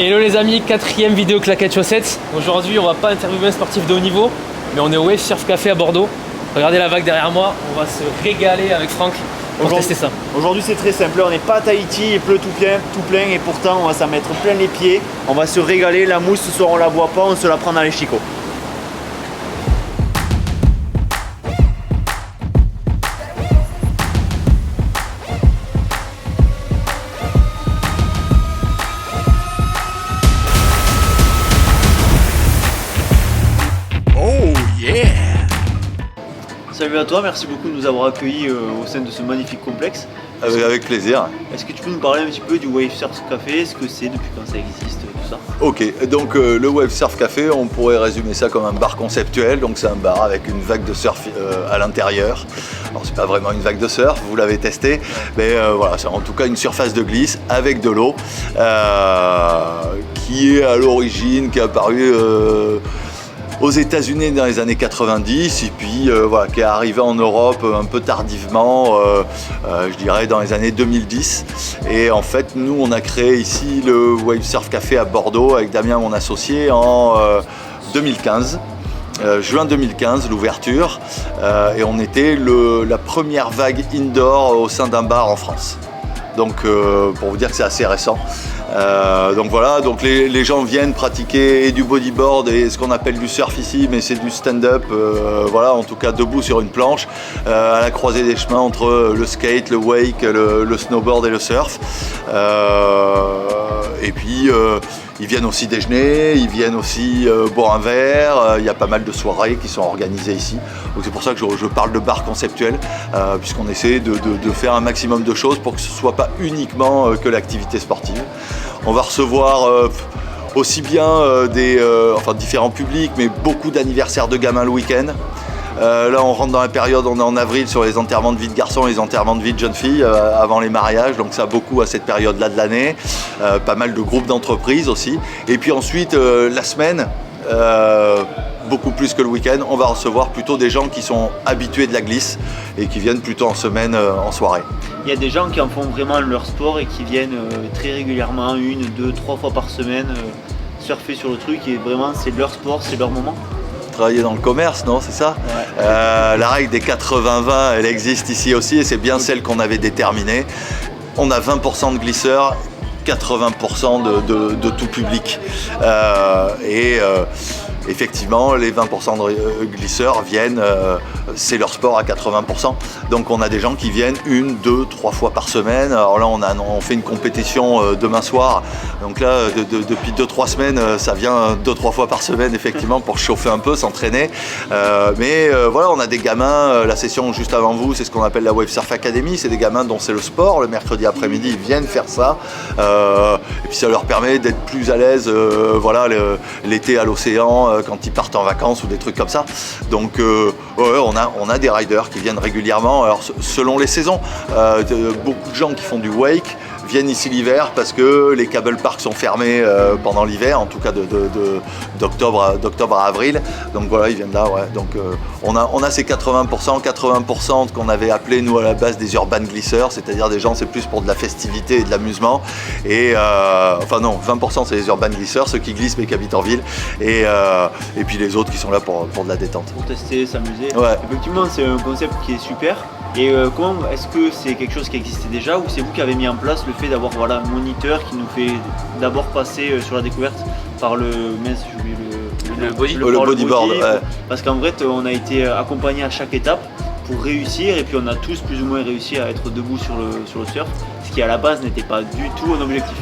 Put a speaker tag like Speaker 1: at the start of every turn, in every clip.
Speaker 1: Hello les amis, 4ème vidéo claquette chaussettes. Aujourd'hui on va pas interviewer un sportif de haut niveau, mais on est au Wave Surf Café à Bordeaux. Regardez la vague derrière moi, on va se régaler avec Franck pour tester ça.
Speaker 2: Aujourd'hui c'est très simple, on n'est pas à Tahiti, il pleut tout plein et pourtant on va s'en mettre plein les pieds. On va se régaler, la mousse ce soir on la voit pas, on se la prend dans les chicots. Salut à toi, merci beaucoup de nous avoir accueillis au sein de ce magnifique complexe.
Speaker 3: Avec plaisir.
Speaker 2: Est-ce que tu peux nous parler un petit peu du Wave Surf Café, ce que c'est, depuis quand ça existe, tout ça?
Speaker 3: Ok, donc le Wave Surf Café, on pourrait résumer ça comme un bar conceptuel. Donc c'est un bar avec une vague de surf à l'intérieur. Alors c'est pas vraiment une vague de surf, vous l'avez testé, mais voilà, c'est en tout cas une surface de glisse avec de l'eau qui est à l'origine, qui est apparue aux États-Unis dans les années 90 et puis voilà, qui est arrivé en Europe un peu tardivement, je dirais dans les années 2010. Et en fait, nous, on a créé ici le Wave Surf Café à Bordeaux avec Damien, mon associé, en 2015. Juin 2015, l'ouverture, et on était la première vague indoor au sein d'un bar en France. Donc pour vous dire que c'est assez récent. Donc voilà, donc les gens viennent pratiquer et du bodyboard et ce qu'on appelle du surf ici, mais c'est du stand-up, voilà, en tout cas debout sur une planche, à la croisée des chemins entre le skate, le wake, le snowboard et le surf. Et puis ils viennent aussi déjeuner, ils viennent aussi boire un verre, il y a pas mal de soirées qui sont organisées ici. Donc c'est pour ça que je parle de bar conceptuel, puisqu'on essaie de faire un maximum de choses pour que ce ne soit pas uniquement que l'activité sportive. On va recevoir aussi bien différents publics, mais beaucoup d'anniversaires de gamins le week-end. Là on rentre dans la période, on est en avril sur les enterrements de vie de garçons et les enterrements de vie de jeunes filles avant les mariages, donc ça beaucoup à cette période-là de l'année, pas mal de groupes d'entreprises aussi. Et puis ensuite la semaine, beaucoup plus que le week-end, on va recevoir plutôt des gens qui sont habitués de la glisse et qui viennent plutôt en semaine, en soirée.
Speaker 2: Il y a des gens qui en font vraiment leur sport et qui viennent très régulièrement, 1, 2, 3 fois par semaine, surfer sur le truc et vraiment c'est leur sport, c'est leur moment.
Speaker 3: Travailler dans le commerce, non, c'est ça?
Speaker 2: Ouais.
Speaker 3: La règle des 80-20, elle existe ici aussi et c'est bien celle qu'on avait déterminée. On a 20% de glisseurs, 80% de tout public. Effectivement, les 20% de glisseurs viennent, c'est leur sport à 80%. Donc on a des gens qui viennent 1, 2, 3 fois par semaine. Alors là, on fait une compétition demain soir. Donc là, depuis 2-3 semaines, ça vient 2-3 fois par semaine, effectivement, pour chauffer un peu, s'entraîner. Mais voilà, on a des gamins, la session juste avant vous, c'est ce qu'on appelle la Wave Surf Academy. C'est des gamins dont c'est le sport. Le mercredi après-midi, ils viennent faire ça. Et puis ça leur permet d'être plus à l'aise voilà, l'été à l'océan, quand ils partent en vacances ou des trucs comme ça. Donc ouais, on a des riders qui viennent régulièrement, alors selon les saisons. Beaucoup de gens qui font du wake viennent ici l'hiver parce que les cable parks sont fermés pendant l'hiver, en tout cas d'octobre à avril. Donc voilà, ils viennent là, ouais. Donc on a ces 80% qu'on avait appelé nous à la base des urban glisseurs, c'est-à-dire des gens, c'est plus pour de la festivité et de l'amusement. Et enfin non, 20% c'est les urban glisseurs, ceux qui glissent mais qui habitent en ville. Et puis les autres qui sont là pour de la détente.
Speaker 2: Pour tester, s'amuser.
Speaker 3: Ouais.
Speaker 2: Effectivement, c'est un concept qui est super. Et comment est-ce que c'est quelque chose qui existait déjà ou c'est vous qui avez mis en place le fait d'avoir voilà, un moniteur qui nous fait d'abord passer sur la découverte par le
Speaker 3: bodyboard, ouais.
Speaker 2: Parce qu'en vrai on a été accompagné à chaque étape pour réussir et puis on a tous plus ou moins réussi à être debout sur le surf, ce qui à la base n'était pas du tout un objectif.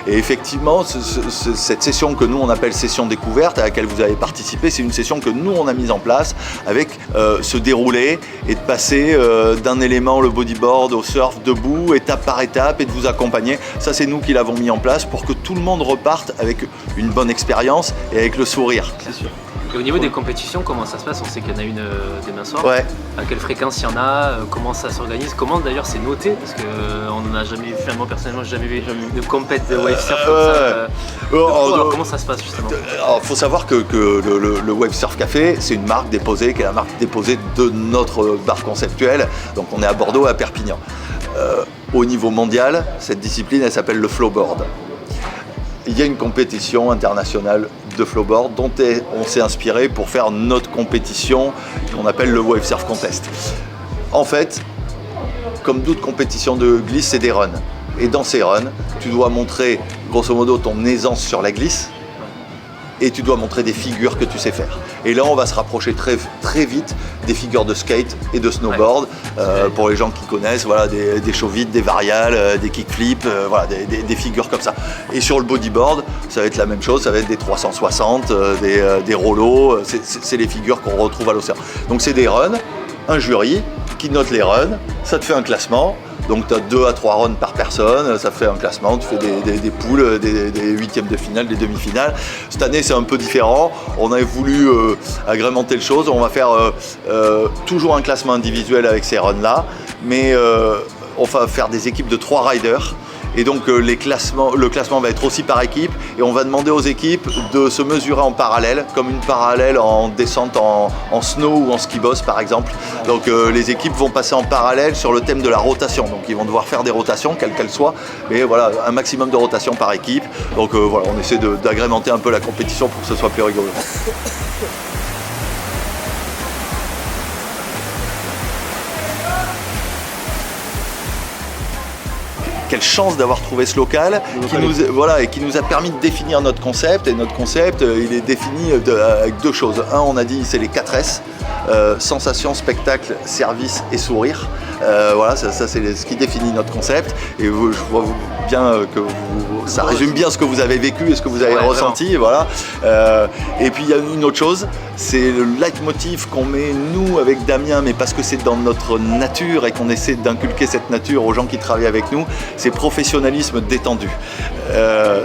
Speaker 3: Et effectivement, cette session que nous on appelle session découverte à laquelle vous avez participé, c'est une session que nous on a mise en place avec ce déroulé et de passer d'un élément, le bodyboard, au surf debout, étape par étape et de vous accompagner. Ça c'est nous qui l'avons mis en place pour que tout le monde reparte avec une bonne expérience et avec le sourire.
Speaker 2: C'est sûr.
Speaker 1: Et au niveau des compétitions, comment ça se passe? On sait qu'il y en a une demain soir.
Speaker 3: Ouais.
Speaker 1: À quelle fréquence il y en a? Comment ça s'organise? Comment d'ailleurs c'est noté? Parce qu'on n'en a jamais vu, moi personnellement j'ai jamais vu de compète de wave surf comme ça. Alors, comment ça se passe justement?
Speaker 3: Il faut savoir que le Wave Surf Café, c'est une marque déposée, qui est la marque déposée de notre bar conceptuel. Donc on est à Bordeaux et à Perpignan. Au niveau mondial, cette discipline, elle s'appelle le flowboard. il y a une compétition internationale de flowboard dont on s'est inspiré pour faire notre compétition qu'on appelle le Wave Surf Contest. En fait, comme d'autres compétitions de glisse, c'est des runs. Et dans ces runs, tu dois montrer grosso modo ton aisance sur la glisse et tu dois montrer des figures que tu sais faire. Et là, on va se rapprocher très vite des figures de skate et de snowboard. Pour les gens qui connaissent, voilà, des chauvites, des variales, des kickflips, voilà, des figures comme ça. Et sur le bodyboard, ça va être la même chose, ça va être des 360, des rollos, c'est les figures qu'on retrouve à l'océan. Donc c'est des runs, un jury qui note les runs, ça te fait un classement. Donc tu as 2 à 3 runs par personne, ça fait un classement, tu fais des poules, des huitièmes de finale, des demi-finales. Cette année c'est un peu différent, on a voulu agrémenter les choses, on va faire toujours un classement individuel avec ces runs-là, mais on va faire des équipes de 3 riders. Et donc le classement va être aussi par équipe et on va demander aux équipes de se mesurer en parallèle, comme une parallèle en descente en snow ou en ski boss par exemple. Donc les équipes vont passer en parallèle sur le thème de la rotation. Donc ils vont devoir faire des rotations, quelles qu'elles soient, mais voilà, un maximum de rotation par équipe. Donc voilà, on essaie d'agrémenter un peu la compétition pour que ce soit plus rigolo. Quelle chance d'avoir trouvé ce local qui nous a permis de définir notre concept. Et notre concept, il est défini avec 2 choses. Un, on a dit, c'est les 4 S, sensation, spectacle, service et sourire. Voilà, ça c'est ce qui définit notre concept. Et je vois bien que ça résume bien ce que vous avez vécu et ce que vous avez ressenti. Voilà. Et puis il y a une autre chose, c'est le leitmotiv qu'on met nous avec Damien, mais parce que c'est dans notre nature et qu'on essaie d'inculquer cette nature aux gens qui travaillent avec nous, c'est professionnalisme détendu.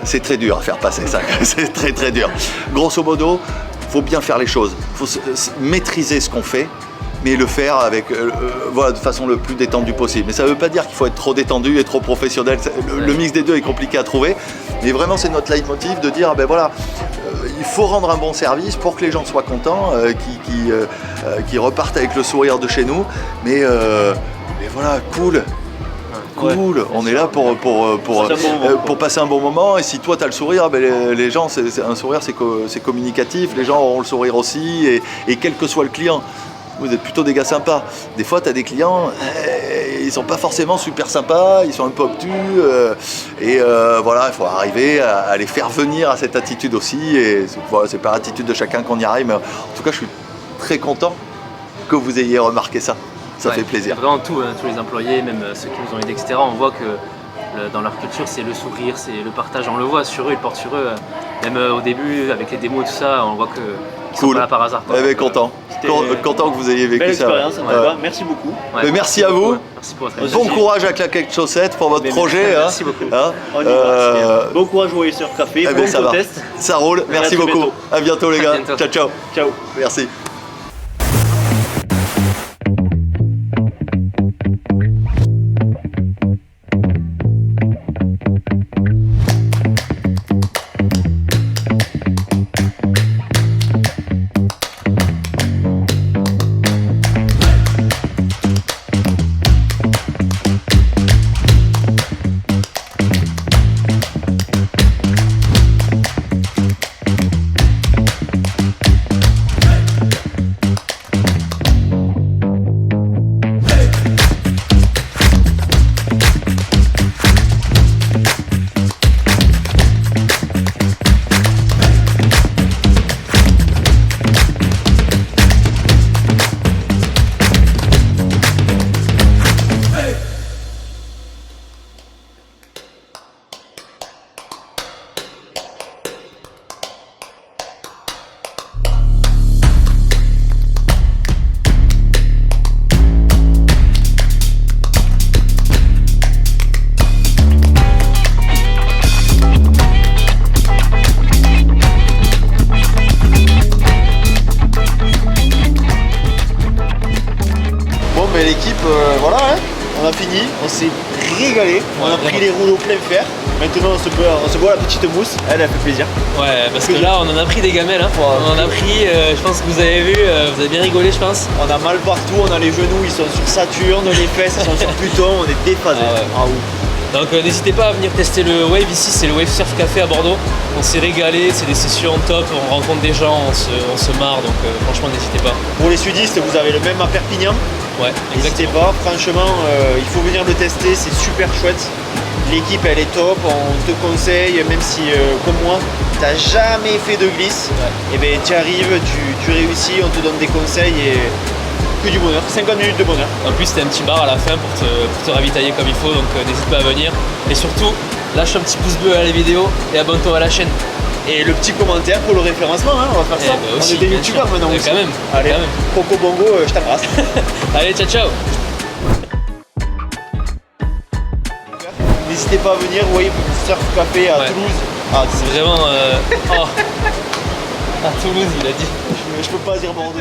Speaker 3: C'est très dur à faire passer ça, c'est très dur. Grosso modo, il faut bien faire les choses, il faut maîtriser ce qu'on fait, mais le faire avec, voilà, de façon le plus détendue possible. Mais ça ne veut pas dire qu'il faut être trop détendu et trop professionnel. Le mix des deux est compliqué à trouver. Mais vraiment, c'est notre leitmotiv de dire, ben voilà, il faut rendre un bon service pour que les gens soient contents, qui repartent avec le sourire de chez nous. Mais voilà, cool. Cool, on est là pour passer un bon moment, et si toi tu as le sourire, ben les gens, un sourire c'est communicatif, les gens auront le sourire aussi, et quel que soit le client. Vous êtes plutôt des gars sympas. Des fois, tu as des clients, ils sont pas forcément super sympas, ils sont un peu obtus. Voilà, il faut arriver à les faire venir à cette attitude aussi. Et voilà, c'est par l'attitude de chacun qu'on y arrive. Mais en tout cas, je suis très content que vous ayez remarqué ça. Ça fait plaisir.
Speaker 1: Vraiment tout, hein, tous les employés, même ceux qui nous ont aidés, etc. On voit que dans leur culture, c'est le sourire, c'est le partage. On le voit sur eux, ils portent sur eux. Même au début, avec les démos et tout ça, on voit qu'ils sont pas là par hasard.
Speaker 3: Eh bien, content que vous ayez vécu
Speaker 2: belle
Speaker 3: ça.
Speaker 2: Expérience, merci beaucoup.
Speaker 3: Mais merci à vous.
Speaker 1: Merci pour votre
Speaker 3: bon courage à Claquettes Chaussettes pour votre projet.
Speaker 1: Merci beaucoup.
Speaker 2: On y va, bon courage au Wave Surf Café, bon contest.
Speaker 3: Ça roule, merci beaucoup. À bientôt les gars. Ciao.
Speaker 2: Ciao.
Speaker 3: Merci.
Speaker 2: Voilà, hein, on a fini, on s'est régalé, on a pris les rouleaux plein fer. Maintenant on se boit la petite mousse, elle fait plaisir.
Speaker 1: Ouais, parce que là on en a pris des gamelles, hein. On en a pris, je pense que vous avez vu, vous avez bien rigolé je pense.
Speaker 2: On a mal partout, on a les genoux, ils sont sur Saturne, les fesses elles sont sur Pluton, on est déphasés.
Speaker 1: Ah ouais. Donc n'hésitez pas à venir tester le Wave ici, c'est le Wave Surf Café à Bordeaux. On s'est régalé, c'est des sessions top, on rencontre des gens, on se marre, donc franchement n'hésitez pas.
Speaker 2: Pour les sudistes, vous avez le même à Perpignan.
Speaker 1: Ouais,
Speaker 2: N'hésitez
Speaker 1: exactement.
Speaker 2: pas, franchement, il faut venir le tester, c'est super chouette. L'équipe elle est top, on te conseille, même si comme moi, tu n'as jamais fait de glisse, et ben tu arrives, tu réussis, on te donne des conseils et que du bonheur, 50 minutes de bonheur.
Speaker 1: En plus t'as un petit bar à la fin pour te ravitailler comme il faut, donc n'hésite pas à venir. Et surtout, lâche un petit pouce bleu à la vidéo et abonne-toi à la chaîne.
Speaker 2: Et le petit commentaire pour le référencement, hein, on va faire ça.
Speaker 1: Bah aussi,
Speaker 2: on est des
Speaker 1: bien
Speaker 2: youtubeurs
Speaker 1: sûr.
Speaker 2: maintenant
Speaker 1: Mais
Speaker 2: aussi.
Speaker 1: quand même,
Speaker 2: Allez,
Speaker 1: quand même.
Speaker 2: Coco Bongo, je t'embrasse.
Speaker 1: Allez, ciao ciao.
Speaker 2: N'hésitez pas à venir, Wave Surf Café à
Speaker 1: Ouais.
Speaker 2: Toulouse. Ah,
Speaker 1: C'est vraiment... Oh. À Toulouse il a dit.
Speaker 2: je peux pas dire Bordeaux.